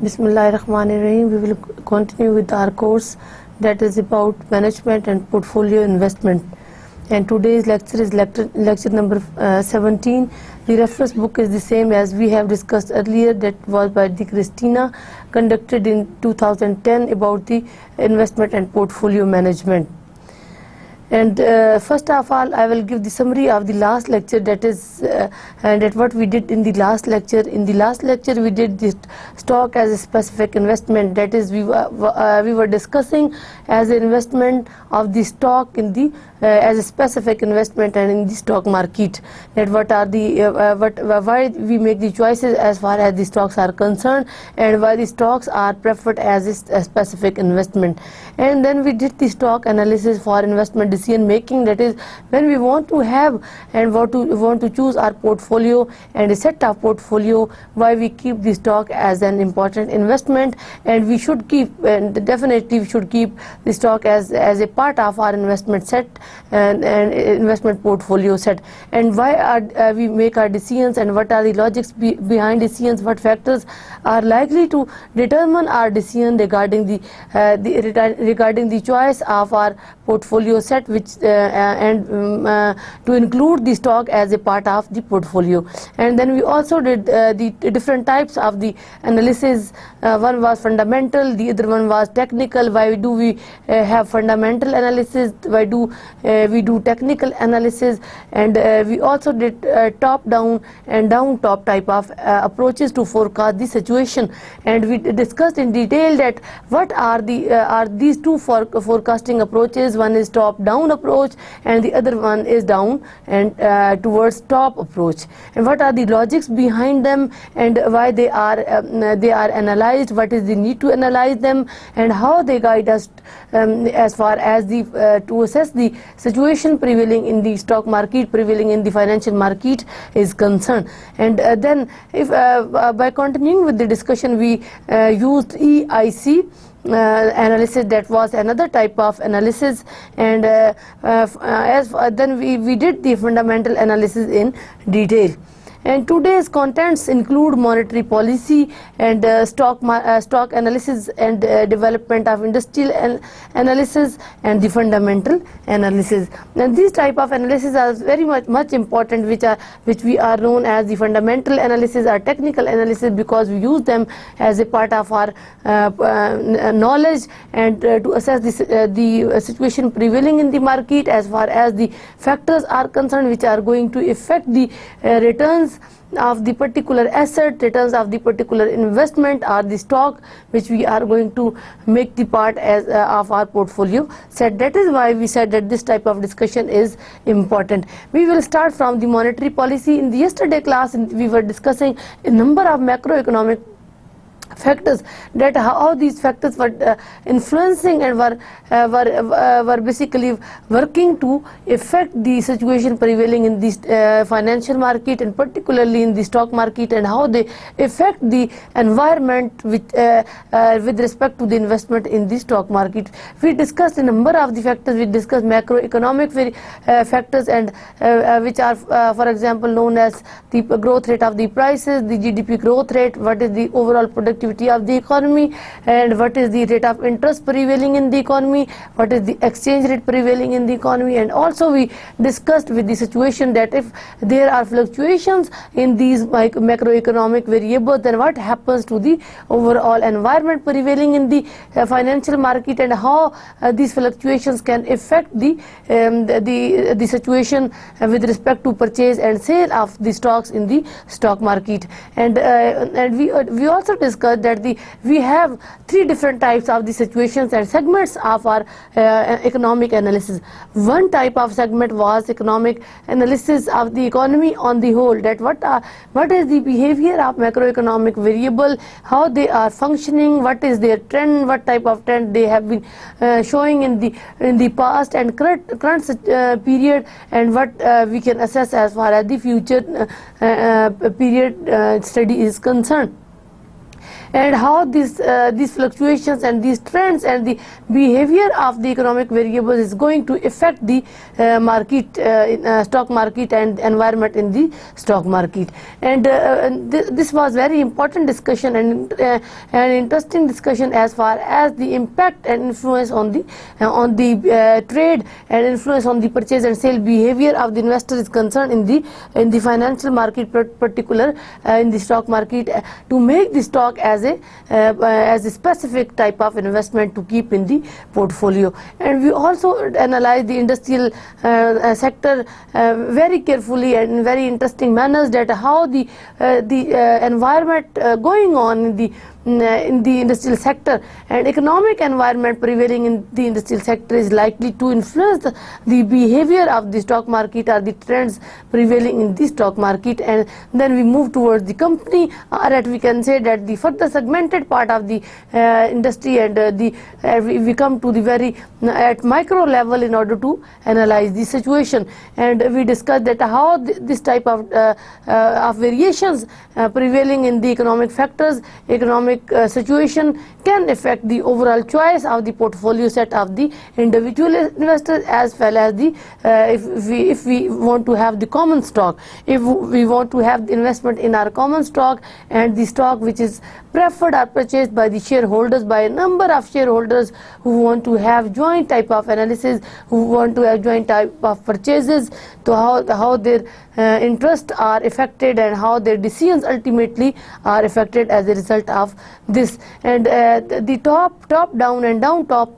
Bismillahirrahmanirrahim. We will continue with our course that is about management and portfolio investment. And today's lecture is lecture number 17. The reference book is the same as we have discussed earlier, that was by the Christina, conducted in 2010 about the investment and portfolio management. And first of all, I will give the summary of the last lecture, that is and that what we did in the last lecture. In the last lecture, we did the stock as a specific investment. That is, we were discussing as an investment of the stock in the as a specific investment and in the stock market. That what are the why we make the choices as far as the stocks are concerned, and why the stocks are preferred as a specific investment. And then we did the stock analysis for investment decision making. That is, when we want to have and want to choose our portfolio and a set of portfolio, why we keep the stock as an important investment, and we should keep, and definitely we should keep the stock as a part of our investment set and investment portfolio set. And why are we make our decisions, and what are the logics behind decisions, what factors are likely to determine our decision regarding the choice of our portfolio set, which to include the stock as a part of the portfolio. And then we also did the different types of the analysis. One was fundamental, the other one was technical. Why do we have fundamental analysis? Why do we do technical analysis? And we also did top down and down top type of approaches to forecast the situation. And we discussed in detail that what are these two forecasting approaches. One is top down approach, and the other one is down and towards top approach, and what are the logics behind them, and why they are analyzed, what is the need to analyze them, and how they guide us as far as to assess the situation prevailing in the stock market, prevailing in the financial market is concerned. And then if by continuing with the discussion, we used EIC analysis. That was another type of analysis. And then we did the fundamental analysis in detail. And today's contents include monetary policy and stock analysis and development of industrial analysis and the fundamental analysis. And these type of analysis are very much important, which we are known as the fundamental analysis or technical analysis, because we use them as a part of our knowledge, and to assess the situation prevailing in the market as far as the factors are concerned, which are going to affect the returns of the particular asset, returns of the particular investment or the stock which we are going to make the part as of our portfolio set. That is why we said that this type of discussion is important. We will start from the monetary policy. In the yesterday class, we were discussing a number of macroeconomic factors, that how these factors were influencing and were basically working to affect the situation prevailing in the financial market, and particularly in the stock market, and how they affect the environment with respect to the investment in the stock market. We discussed a number of the factors. We discussed macroeconomic factors, and which are for example known as the growth rate of the prices, the GDP growth rate, what is the overall productivity of the economy, and what is the rate of interest prevailing in the economy, what is the exchange rate prevailing in the economy. And also we discussed with the situation that if there are fluctuations in these macroeconomic variables, then what happens to the overall environment prevailing in the financial market, and how these fluctuations can affect the situation with respect to purchase and sale of the stocks in the stock market. And we also discussed that we have three different types of the situations and segments of our economic analysis. One type of segment was economic analysis of the economy on the whole, that what is the behavior of macroeconomic variable, how they are functioning, what is their trend, what type of trend they have been showing in the past and current period, and what we can assess as far as the future period study is concerned. and how these fluctuations and these trends and the behavior of the economic variables is going to affect the stock market and environment in the stock market. And this was very important discussion and an interesting discussion as far as the impact and influence on the trade and influence on the purchase and sale behavior of the investor is concerned in the financial market, particular in the stock market, to make the stock as a specific type of investment to keep in the portfolio. And we also analyze the industrial sector very carefully and in very interesting manners, that how the environment going on in the industrial sector and economic environment prevailing in the industrial sector is likely to influence the behavior of the stock market or the trends prevailing in the stock market. And then we move towards the company, or that we can say that the further segmented part of the industry, and we come to the very at micro level in order to analyze the situation. And we discussed that how this type of variations prevailing in the economic factors, economic situation can affect the overall choice of the portfolio set of the individual investors, as well as the if we want to have the common stock, if we want to have the investment in our common stock and the stock which is preferred or purchased by the shareholders, by a number of shareholders who want to have joint type of analysis, who want to have joint type of purchases, to how their interests are affected and how their decisions ultimately are affected as a result of this. And the top down and down top,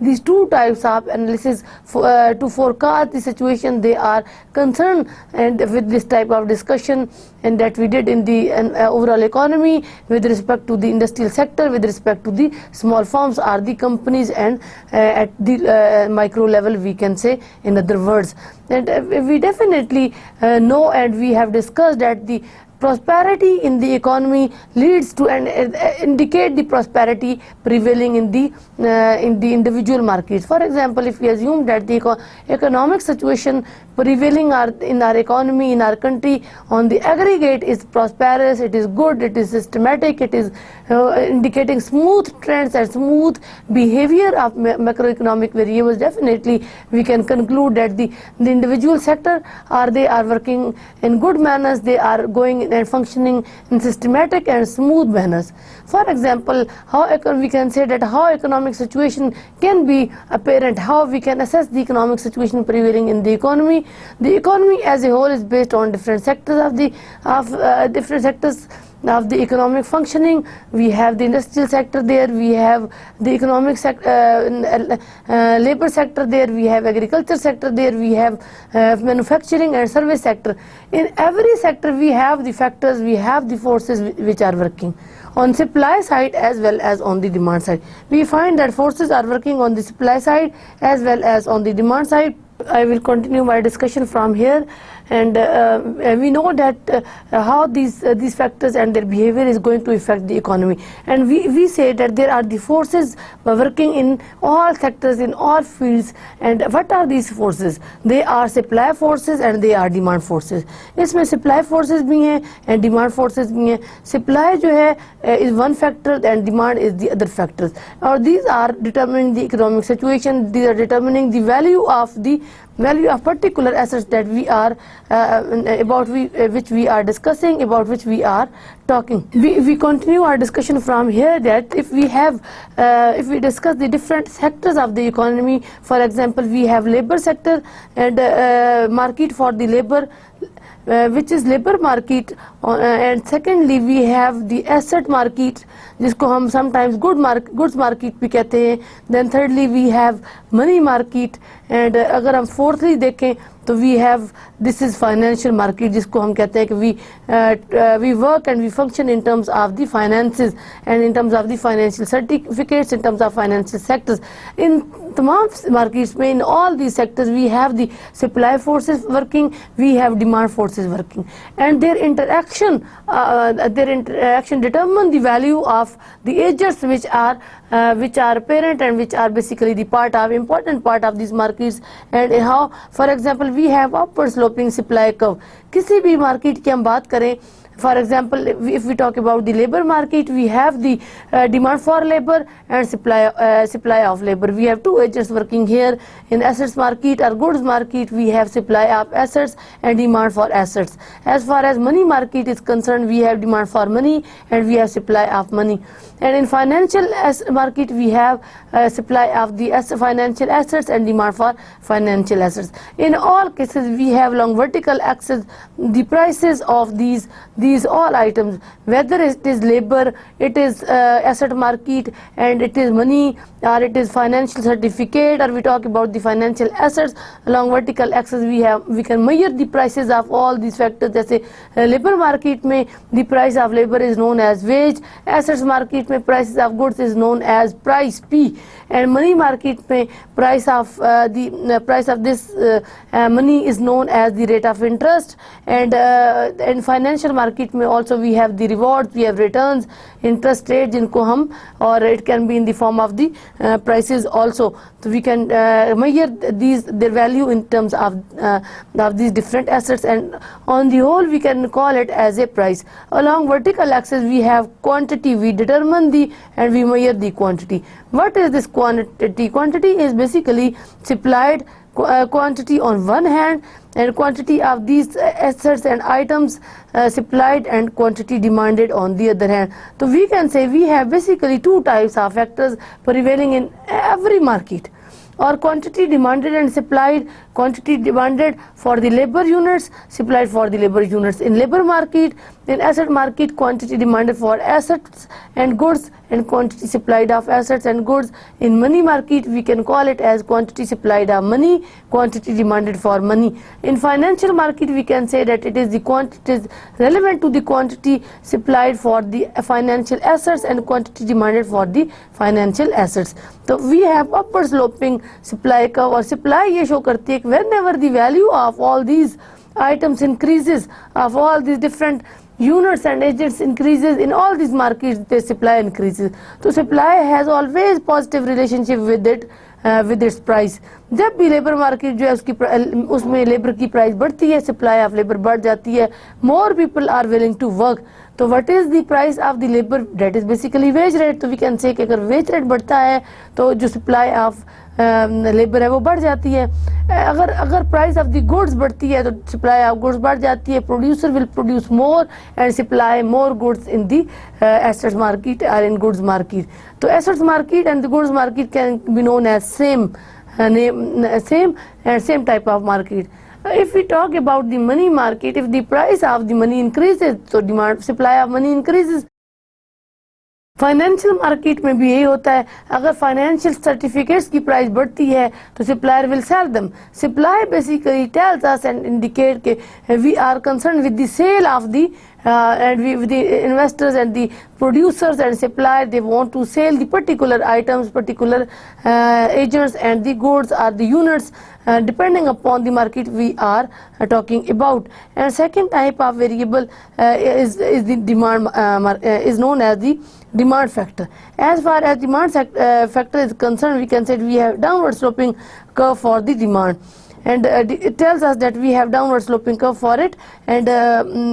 these two types of analysis to forecast the situation, they are concerned and with this type of discussion and that we did in the overall economy with respect to the industrial sector, with respect to the small firms or the companies, and at the micro level, we can say, in other words. And we definitely know, and we have discussed that the prosperity in the economy leads to and indicate the prosperity prevailing in the individual markets. For example, if we assume that the economic situation prevailing in our economy, in our country, on the aggregate is prosperous, it is good, it is systematic, it is indicating smooth trends and smooth behavior of macroeconomic variables, definitely we can conclude that the individual sector they are working in good manners, they are going and functioning in systematic and smooth manners. For example, we can say that how economic situation can be apparent, how we can assess the economic situation prevailing in the economy. The economy as a whole is based on different sectors of the economic functioning. We have the industrial sector there, we have the economic labor sector there, we have agriculture sector there, we have manufacturing and service sector. In every sector we have the factors, we have the forces which are working on supply side as well as on the demand side. We find that forces are working on the supply side as well as on the demand side. I will continue my discussion from here, and we know that how these factors and their behavior is going to affect the economy. And we say that there are the forces working in all sectors, in all fields. And what are these forces? They are supply forces and they are demand forces. इसमें supply forces भी हैं and demand forces भी हैं. Supply जो है is one factor and demand is the other factors. Or these are determining the economic situation. These are determining the value of particular assets that we are which we are discussing, about which we are talking. We continue our discussion from here, that if we discuss the different sectors of the economy, for example, we have labor sector and market for the labor, which is labor market, and secondly we have the asset market, जिसको हम sometimes goods market भी कहते हैं. Then thirdly we have money market, and अगर हम fourthly देखें तो we have, this is financial market, जिसको हम कहते हैं कि we work and we function in terms of the finances and in terms of the financial certificates, in terms of financial sectors. In तमाम markets में, in all these sectors, we have the supply forces working, we have demand forces working, and their interaction determine the value of the agents which are apparent and which are basically the important part of these markets. And how, for example, we have upward sloping supply curve. किसी भी market की हम बात करें, For example, if we talk about the labor market, we have the demand for labor and supply of labor. We have two agents working here. In assets market or goods market, we have supply of assets and demand for assets. As far as money market is concerned, we have demand for money and we have supply of money. And in financial market, we have supply of the financial assets and demand for financial assets. In all cases, we have along vertical axis the prices of these all items, whether it is labor, it is asset market, and it is money, or it is financial certificate, or we talk about the financial assets. Along vertical axis we can measure the prices of all these factors. जैसे labor market में the price of labor is known as wage, assets market में prices of goods is known as price P, and money market में price of this money is known as the rate of interest, and in financial market में also we have the rewards, we have returns, interest rate जिनको हम, or it can be in the form of the prices also. So we can measure their value in terms of these different assets, and on the whole we can call it as a price. Along vertical axis we have quantity, we determine and we measure the quantity. What is this quantity? Quantity is basically supplied quantity on one hand, and quantity of these assets and items supplied, and quantity demanded on the other hand. So we can say we have basically two types of factors prevailing in every market, or quantity demanded and supplied. Quantity demanded for the labor units, supplied for the labor units. In labor market, in asset market, quantity demanded for assets and goods, and quantity supplied of assets and goods. In money market, we can call it as quantity supplied of money, quantity demanded for money. In financial market, we can say that it is the quantity is relevant to the quantity supplied for the financial assets and quantity demanded for the financial assets. So we have upward sloping supply curve, or supply ये show करती है whenever the value of all these items increases, of all these different units and agents increases, in all these markets the supply increases. So supply has always positive relationship with its price. जब भी labour market जो है उसमें labour की price बढ़ती है, supply of labour बढ़ जाती है, more people are willing to work. तो what is the price of the labour? That is basically wage rate. तो वी कैन से कि अगर वेज रेट बढ़ता है तो जो सप्लाई ऑफ लेबर है वो बढ़ जाती है. अगर प्राइस ऑफ द गुड्स बढ़ती है तो सप्लाई ऑफ गुड्स बढ़ जाती है. Producer will produce more and supply more goods in the assets market और इन गुड्स मार्केट. तो assets market and the goods market can be known as same type of market. If we talk about the money market, if the price of the money increases, so demand supply of money increases. Financial market में भी यही होता है. अगर financial certificates की price बढ़ती है तो supplier will sell them. Supply basically tells us and indicate के we are concern with the sale of the and with the investors and the producers and suppliers, they want to sell the particular items, particular agents and the goods or the units depending upon the market we are talking about. And second type of variable is the demand is known as the demand factor. As far as demand factor is concerned, we can say we have downward sloping curve for the demand. And it tells us that we have downward sloping curve for it, and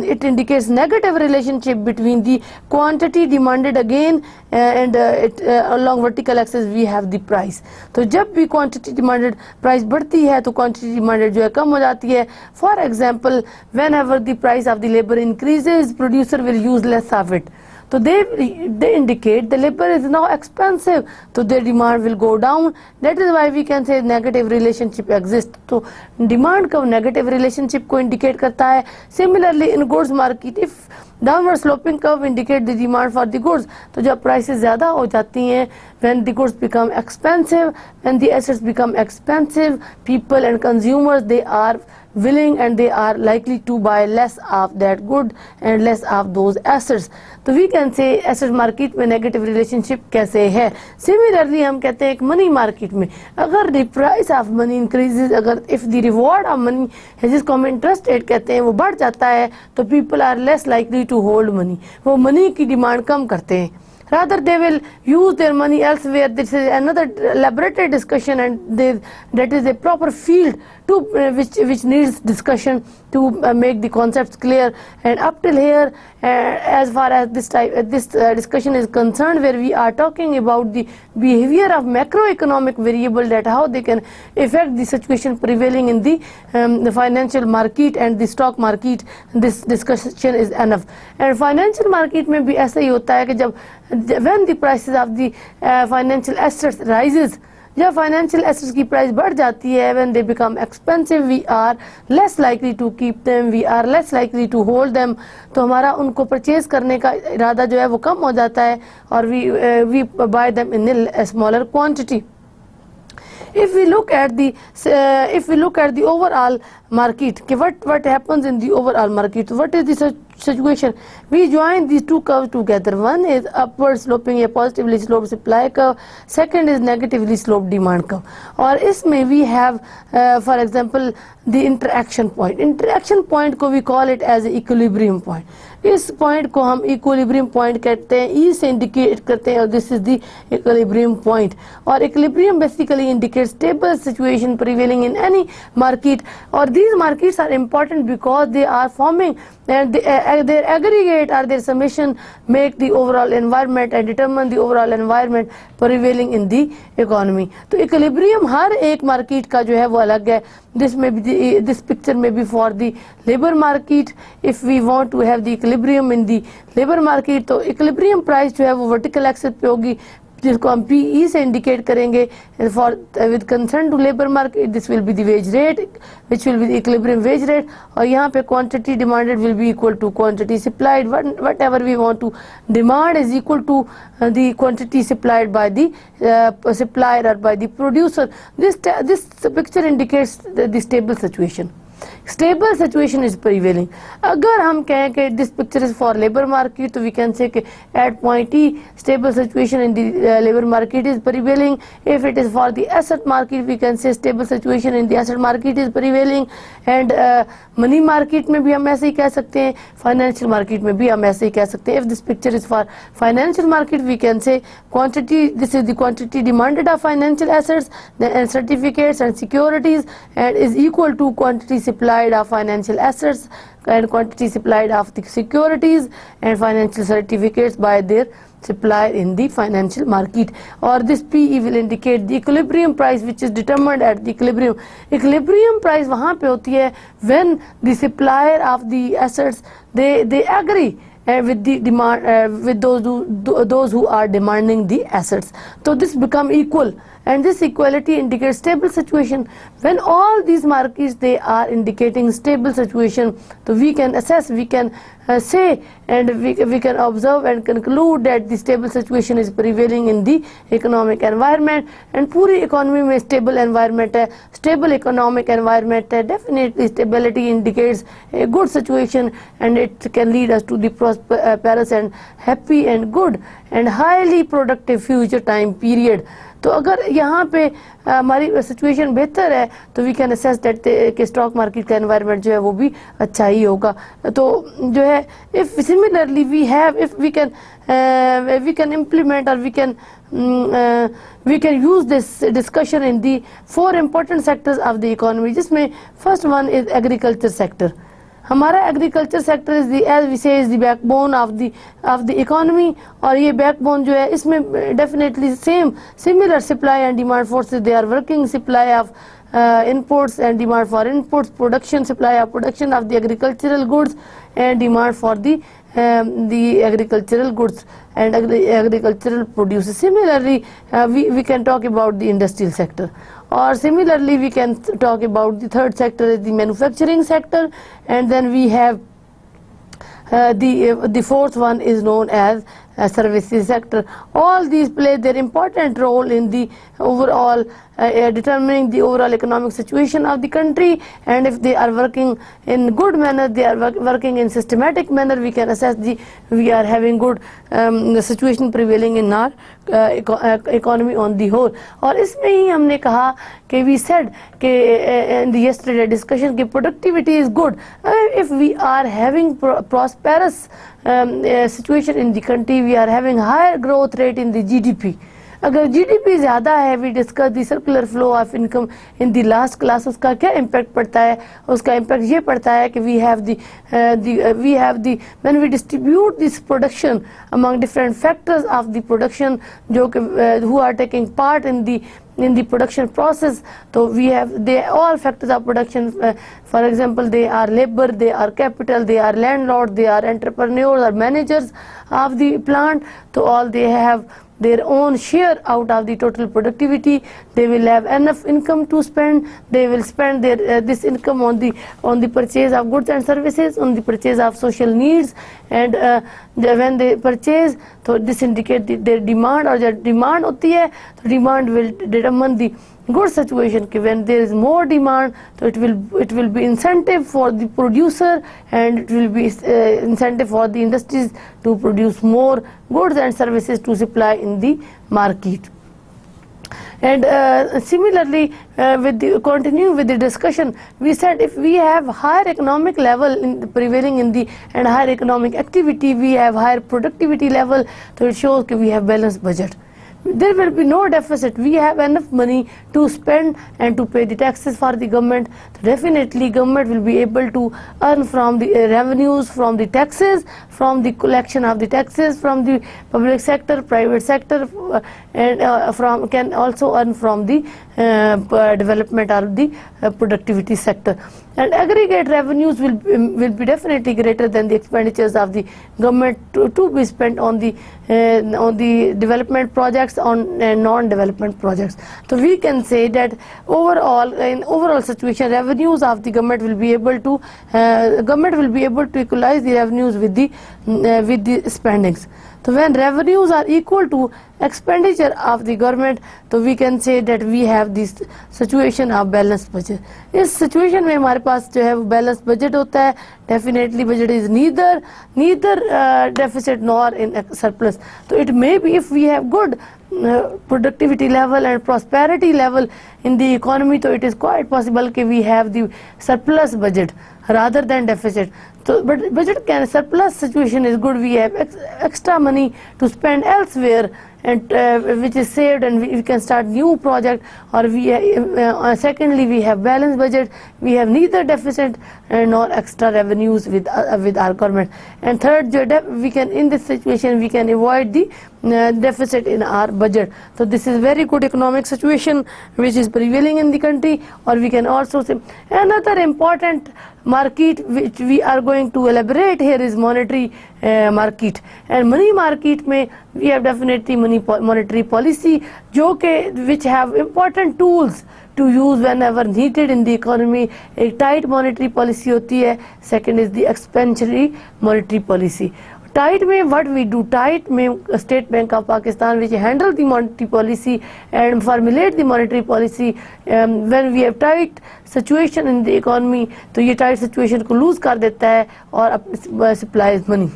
it indicates negative relationship between the quantity demanded again and along vertical axis we have the price. तो जब भी quantity demanded price बढ़ती है तो quantity demanded जो है कम हो जाती है. For example, whenever the price of the labor increases, producer will use less of it. So they indicate the labor is now expensive, so their demand will go down. That is why we can say negative relationship exists. So demand का negative relationship को indicate करता है. Similarly in goods market, if downward sloping curve indicate the demand for the goods, तो जब prices ज़्यादा हो जाती हैं, when the goods become expensive, when the assets become expensive, people and consumers, they are willing and they are likely to buy less of that good and less of those assets. तो we can say asset market में negative relationship कैसे है. Similarly हम कहते हैं एक money market में अगर the price of money increases, अगर if the reward of money है जिसको हम interest rate कहते हैं वो बढ़ जाता है तो people are less likely to hold money. वो money की demand कम करते हैं. Rather they will use their money elsewhere. This is another elaborate discussion and that is a proper field which needs discussion to make the concepts clear. And up till here, as far as this discussion is concerned, where we are talking about the behavior of macroeconomic variable, that how they can affect the situation prevailing in the financial market and the stock market, this discussion is enough. And financial market में भी ऐसा ही होता है कि जब when the prices of the financial assets rises, जब financial assets की price बढ़ जाती है, when they become expensive, we are less likely to keep them, we are less likely to hold them, तो हमारा उनको परचेज करने का इरादा जो है वो कम हो जाता है और we buy them in a smaller quantity. If we look at the overall market, what happens in the overall market, what is the situation? We join these two curves together. One is upward sloping, a positively sloped supply curve. Second is negatively sloped demand curve. और इसमें we have for example the interaction point. Interaction point को we call it as equilibrium point. इस point को हम equilibrium point कहते हैं, ई से indicate करते हैं और this is the equilibrium point. और equilibrium basically indicate stable situation prevailing in any market. और these markets are important because they are forming and their aggregate or their summation make the overall environment and determine the overall environment prevailing in the economy. तो equilibrium हर एक market का जो है वो अलग है. This picture may be for the labor market. If we want to have the equilibrium in the labor market, तो equilibrium price जो है वो vertical axis पे होगी, जिसको हम PE से इंडिकेट करेंगे. For with concern to labour market this will be the wage rate which will be the equilibrium wage rate. और यहाँ पे quantity demanded will be equal to quantity supplied. Whatever we want to demand is equal to the quantity supplied by the supplier और by the producer. This picture indicates the stable situation. Stable situation is prevailing. अगर हम कहें कि this picture is for labor market, तो we can say कि at point E stable situation in the labor market is prevailing. If it is for the asset market, we can say stable situation in the asset market is prevailing. And money market में भी हम ऐसे ही कह सकते हैं, financial market में भी हम ऐसे ही कह सकते हैं. If this picture is for financial market, we can say quantity, this is the quantity demanded of financial assets and certificates and securities, and is equal to quantity supplied of financial assets and quantity supplied of the securities and financial certificates by their supplier in the financial market. Or this PE will indicate the equilibrium price which is determined at the equilibrium. Equilibrium price वहाँ पे होती है when the supplier of the assets they agree with the demand with those who are demanding the assets. So this become equal, and this equality indicates stable situation. When all these markets they are indicating stable situation, so we can assess, we can say, and we can observe and conclude that the stable situation is prevailing in the economic environment. And पूरी economy में stable environment है, stable economic environment है. Definitely stability indicates a good situation, and it can lead us to the prosperous and happy and good and highly productive future time period. तो अगर यहाँ पे हमारी situation बेहतर है तो वी कैन असेस दैट कि स्टॉक मार्केट का एनवायरनमेंट जो है वो भी अच्छा ही होगा. तो जो है if similarly we have if we can implement और we can use this discussion in the four important sectors of the economy, जिसमें first one is agriculture sector. हमारा agriculture sector is the as we say is the backbone of the economy. और ये backbone जो है इसमें definitely similar supply and demand forces they are working. Supply of inputs and demand for inputs, production, supply of production of the agricultural goods, and demand for the agricultural goods and agricultural produce. Similarly, we can talk about the industrial sector, or similarly we can talk about the third sector is the manufacturing sector, and then we have the fourth one is known as services sector. All these play their important role in the overall determining the overall economic situation of the country, and if they are working in good manner, they are working in systematic manner, we can assess we are having good situation prevailing in our economy on the whole. और इसमें ही हमने कहा कि we said कि in the yesterday discussion कि productivity is good. If we are having prosperous situation in the country, we are having higher growth rate in the GDP. अगर GDP ज़्यादा है, we discuss the circular flow of income in the last class, उसका क्या impact पड़ता है? उसका impact ये पड़ता है कि we have the when we distribute this production among different factors of the production, जो कि who are taking part in the production process. So we have all factors of production, for example they are labor, they are capital, they are landlord, they are entrepreneurs or managers of the plant. So all they have their own share out of the total productivity. They will have enough income to spend. They will spend their this income on the purchase of goods and services, on the purchase of social needs, and when they purchase, so this indicate their demand, or their demand होती है, so demand will determine the good situation. When there is more demand, so it will be incentive for the producer, and it will be incentive for the industries to produce more goods and services to supply in the market. And similarly, continuing with the discussion, we said if we have higher economic level prevailing in the and higher economic activity, we have higher productivity level, so it shows that we have balanced budget. There will be no deficit. We have enough money to spend and to pay the taxes for the government. So definitely government will be able to earn from the revenues from the taxes, from the collection of the taxes from the public sector, private sector, and can also earn from the development of the productivity sector. And aggregate revenues will be definitely greater than the expenditures of the government to be spent on the development projects, on non-development projects. So we can say that in overall situation, revenues of the government will be able to equalize the revenues with the spendings. So when revenues are equal to expenditure of the government, तो we can say that we have this situation of balanced budget. इस situation में हमारे पास जो है वो balanced budget होता है. Definitely budget is neither deficit nor in surplus. So it may be, if we have good productivity level and prosperity level in the economy, so it is quite possible that we have the surplus budget rather than deficit. So but budget surplus situation is good. We have extra money to spend elsewhere, and which is saved, and we can start new project. Or secondly, we have balanced budget. We have neither deficit nor extra revenues with our government. And third, we can, in this situation, we can avoid the deficit in our budget. So this is very good economic situation which is prevailing in the country. Or we can also say another important market which we are going to elaborate here is monetary market. And money market में we have definitely monetary policy, which have important tools to use whenever needed in the economy. एक tight monetary policy होती है. Second is the expansionary monetary policy. Tight में what we do, tight में State Bank of Pakistan which handle the monetary policy and formulate the monetary policy. When we have tight situation in the economy, तो ये tight situation को lose कर देता है और supplies money.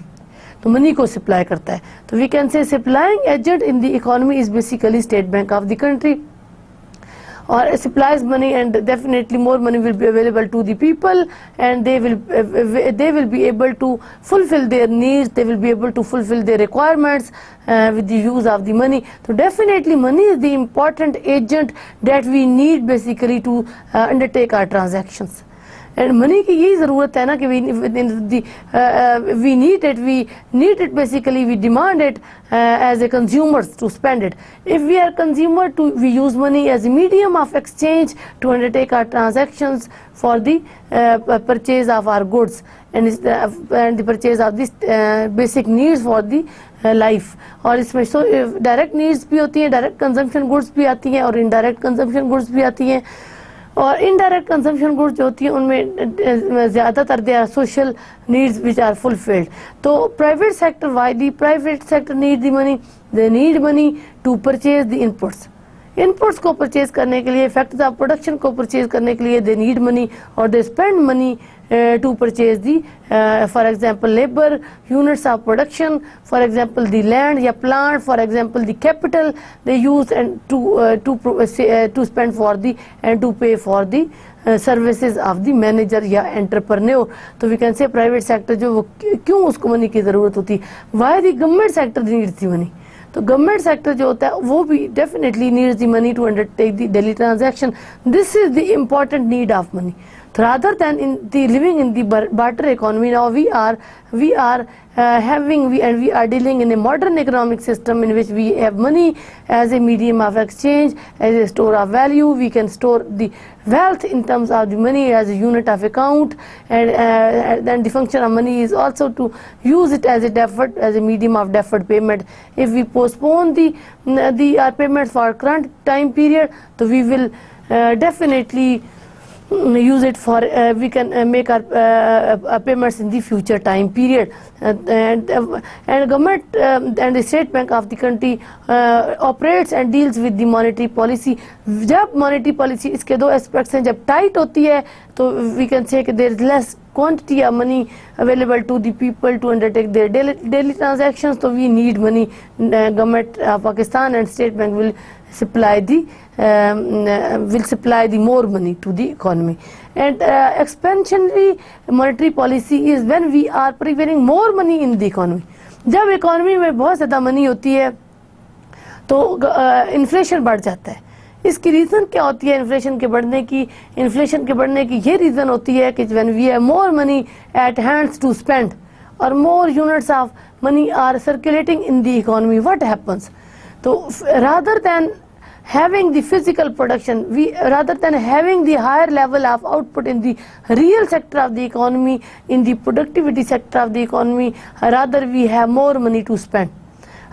तो money को सप्लाई करता है. तो we can say supplying agent in the economy is basically state bank of the country, or supplies money, and definitely more money will be available to the people, and they will be able to fulfill their needs, they will be able to fulfill their requirements with the use of the money. So definitely money is the important agent that we need basically to undertake our transactions. And money की यही ज़रूरत है ना कि we need it basically, we demand it as a consumers to spend it. If we are consumer, we use money as a medium of exchange to undertake our transactions for the purchase of our goods and the purchase of this basic needs for the life. और इसमें direct needs भी होती हैं, direct consumption goods भी आती हैं और indirect consumption goods भी आती हैं. और इनडायरेक्ट कंजम्पशन गुड्स जो होती हैं उनमें ज़्यादातर they are social needs which are fulfilled. तो private sector, why the private sector need the money, they need money to purchase the inputs को परचेज करने के लिए, फैक्टर्स ऑफ प्रोडक्शन को परचेज करने के लिए दे नीड मनी, और they spend money to purchase the for example labor units of production, for example the land या plant, for example the capital they use and to spend for the and to pay for the services of the manager या entrepreneur. तो we can say private sector जो क्यों उसको money की ज़रूरत होती, why the government sector needs the money. तो government sector जो होता है वो भी definitely needs the money to undertake the daily transaction. This is the important need of money. Rather than in the living in the barter economy, now we are dealing in a modern economic system in which we have money as a medium of exchange, as a store of value. We can store the wealth in terms of the money as a unit of account, and then the function of money is also to use it as a medium of deferred payment. If we postpone our payments for current time period, so we will definitely use it for we can make our payments in the future time period. And government and the state bank of the country operates and deals with the monetary policy. जब monetary policy इसके दो aspects हैं, जब tight होती है तो we can say that there is less quantity of money available to the people to undertake their daily transactions, so we need money. Government of Pakistan and state bank will supply the more money to the economy. And expansionary monetary policy is when we are preparing more money in the economy. जब economy में बहुत ज़्यादा money होती है तो inflation बढ़ जाता है. इसकी रीज़न क्या होती है इन्फ्लेशन के बढ़ने की ये रीज़न होती है कि when we have more money at hands to spend or more units of money are circulating in the economy, what happens? So rather than having the physical production, rather than having the higher level of output in the real sector of the economy, in the productivity sector of the economy, rather we have more money to spend.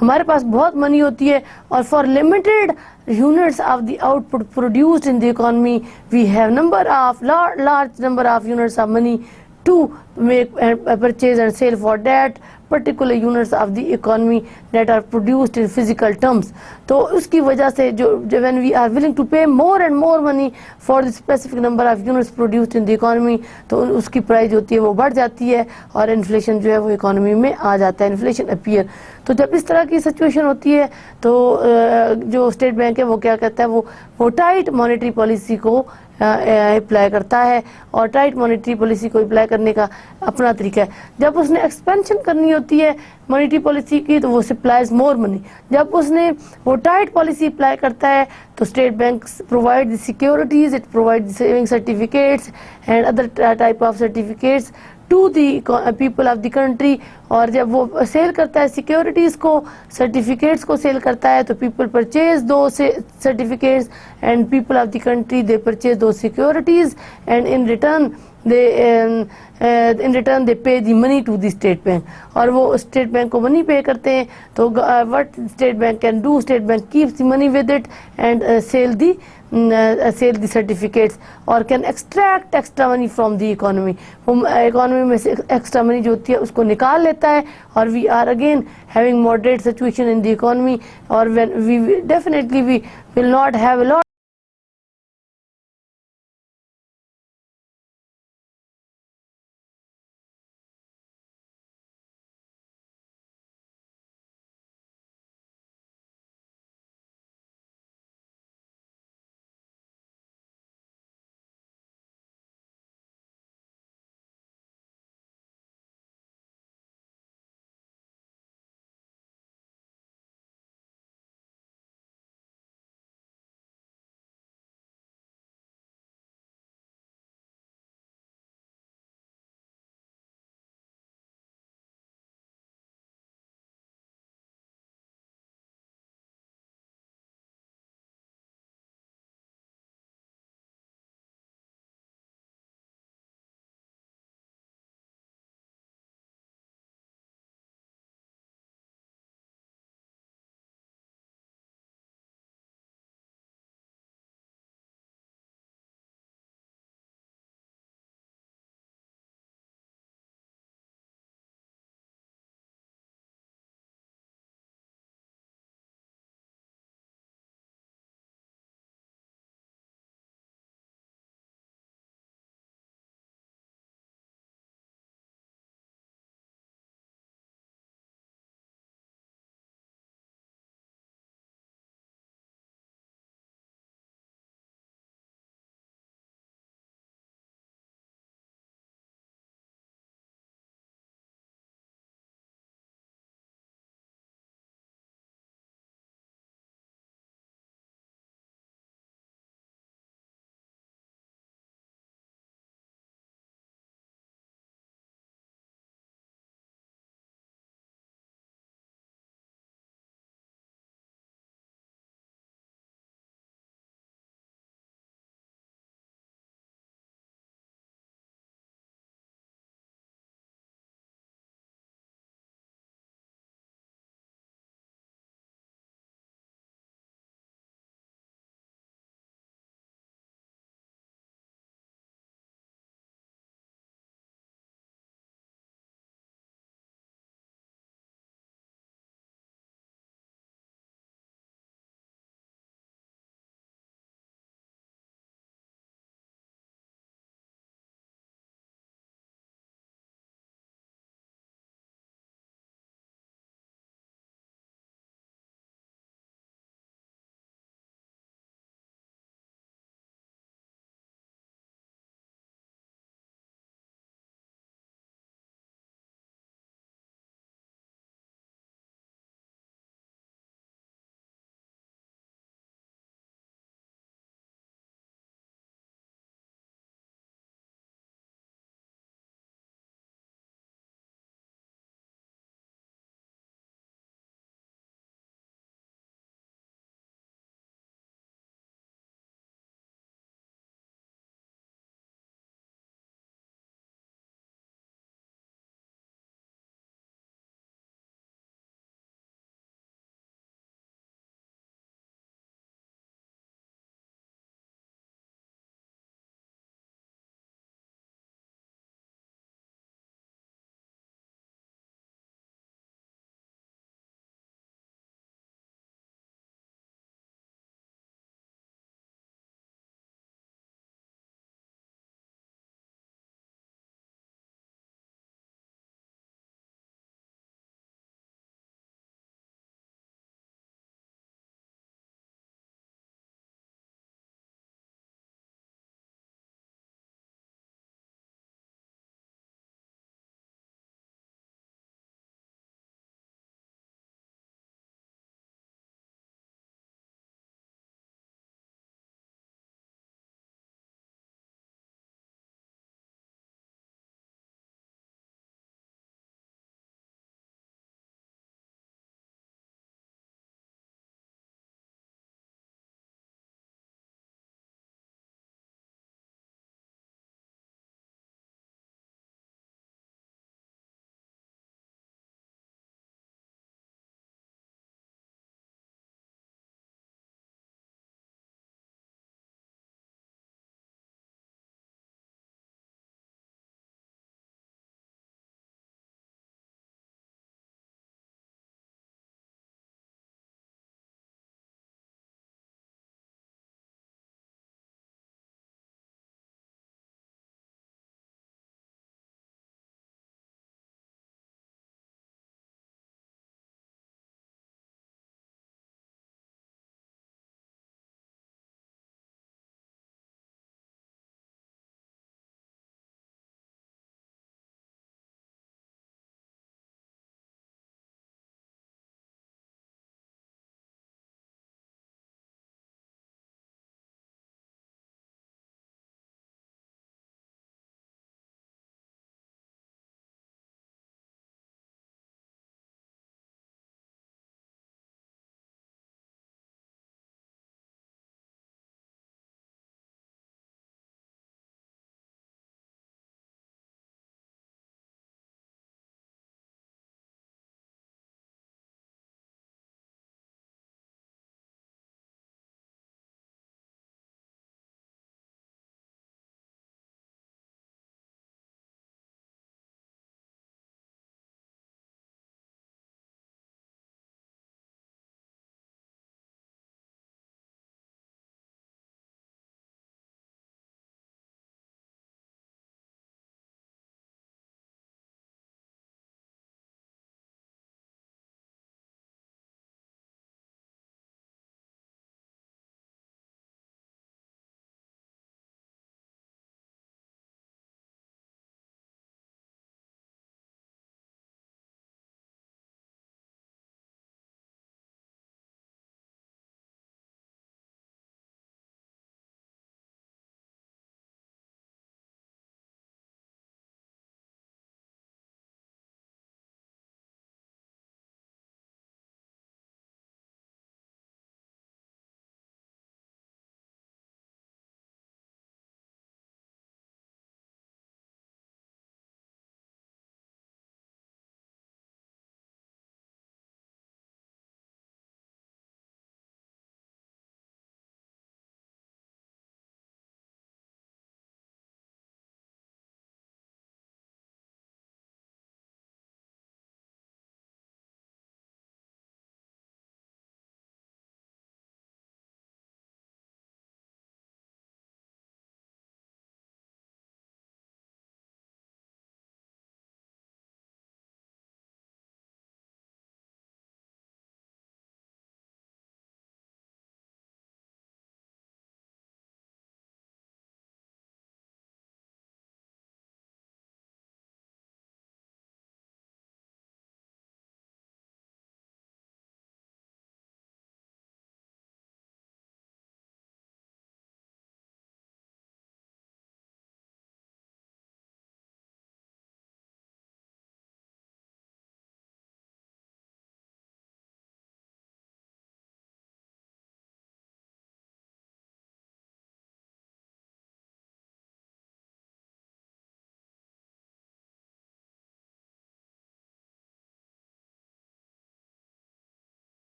हमारे पास बहुत money होती है और for limited units of the output produced in the economy, we have large number of units of money to make purchase and sale for that particular units of the economy that are produced in physical terms. तो उसकी वजह से जो when we are willing to pay more and more money for the specific number of units produced in the economy, तो उसकी price होती है वो बढ़ जाती है और इन्फ्लेशन जो है वो इकोनॉमी में आ जाता है, इन्फ्लेशन अपीयर. तो जब इस तरह की सिचुएशन होती है तो जो स्टेट बैंक है वो क्या कहता है, वो टाइट मॉनेटरी पॉलिसी को अप्लाई करता है. और टाइट मॉनेटरी पॉलिसी को अप्लाई करने का अपना तरीका है. जब उसने एक्सपेंशन करनी होती है मॉनेटरी पॉलिसी की तो वो सप्लाइज मोर मनी. जब उसने वो टाइट पॉलिसी अप्लाई करता है तो state bank provide the securities, it provide the saving certificates and other type of certificates to the people of the country. और जब वो सेल करता है सिक्योरिटीज़ को, सर्टिफिकेट्स को सेल करता है तो people purchase those certificates and people of the country they purchase those securities and in return they pay the money to the state bank. और वो स्टेट बैंक को मनी पे करते हैं. तो what state bank can do, state bank keeps the money with it and sell the certificates or can extract extra money from the economy. वो economy में से एक्स्ट्रा मनी जो होती है उसको निकाल लेता है और we are again having moderate situation in the economy, or when we definitely we will not have a lot